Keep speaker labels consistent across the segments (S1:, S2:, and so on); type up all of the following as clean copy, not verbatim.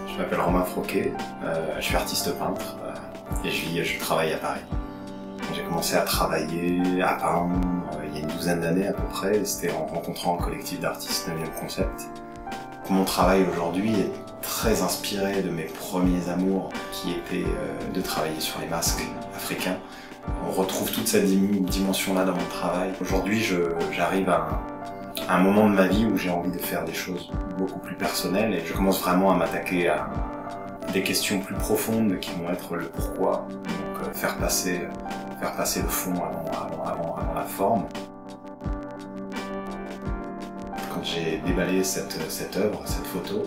S1: Je m'appelle Romain Froquet, je suis artiste peintre et je travaille à Paris. J'ai commencé à travailler à peindre il y a une douzaine d'années à peu près, c'était en rencontrant un collectif d'artistes 9e Concept. Mon travail aujourd'hui est très inspiré de mes premiers amours qui étaient de travailler sur les masques africains. On retrouve toute cette dimension-là dans mon travail. Aujourd'hui, j'arrive à un moment de ma vie où j'ai envie de faire des choses beaucoup plus personnelles et je commence vraiment à m'attaquer à des questions plus profondes qui vont être le pourquoi, donc faire passer le fond avant la forme. Quand j'ai déballé cette œuvre, cette photo,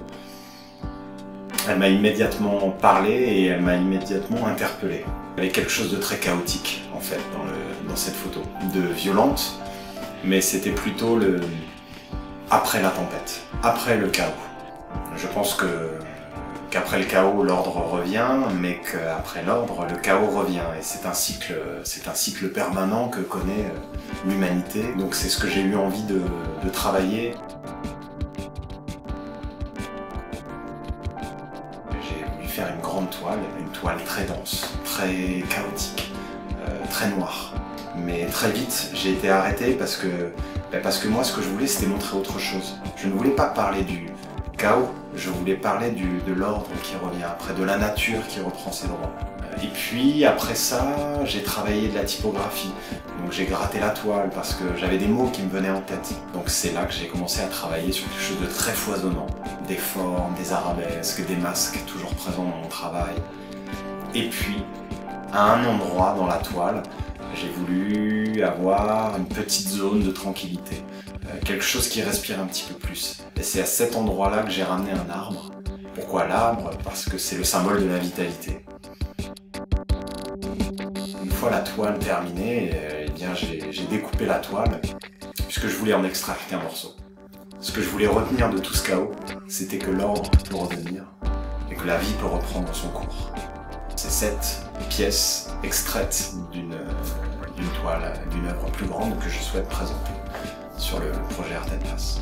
S1: elle m'a immédiatement parlé et elle m'a immédiatement interpellé. Il y avait quelque chose de très chaotique en fait dans cette photo, de violente, mais c'était plutôt après la tempête, après le chaos. Je pense qu'après le chaos, l'ordre revient, mais qu'après l'ordre, le chaos revient. Et c'est un cycle permanent que connaît l'humanité. Donc c'est ce que j'ai eu envie de travailler. J'ai voulu faire une grande toile très dense, très chaotique, très noire. Mais très vite, j'ai été arrêté parce que moi, ce que je voulais, c'était montrer autre chose. Je ne voulais pas parler du chaos, je voulais parler de l'ordre qui revient après, de la nature qui reprend ses droits. Et puis, après ça, j'ai travaillé de la typographie. Donc j'ai gratté la toile parce que j'avais des mots qui me venaient en tête. Donc c'est là que j'ai commencé à travailler sur quelque chose de très foisonnant. Des formes, des arabesques, des masques toujours présents dans mon travail. Et puis, à un endroit dans la toile, j'ai voulu avoir une petite zone de tranquillité, quelque chose qui respire un petit peu plus. Et c'est à cet endroit-là que j'ai ramené un arbre. Pourquoi l'arbre? Parce que c'est le symbole de la vitalité. Une fois la toile terminée, j'ai découpé la toile, puisque je voulais en extraire qu'un morceau. Ce que je voulais retenir de tout ce chaos, c'était que l'ordre peut revenir et que la vie peut reprendre son cours. C'est cette pièce extraite d'une toile, d'une œuvre plus grande que je souhaite présenter sur le projet Art & Place.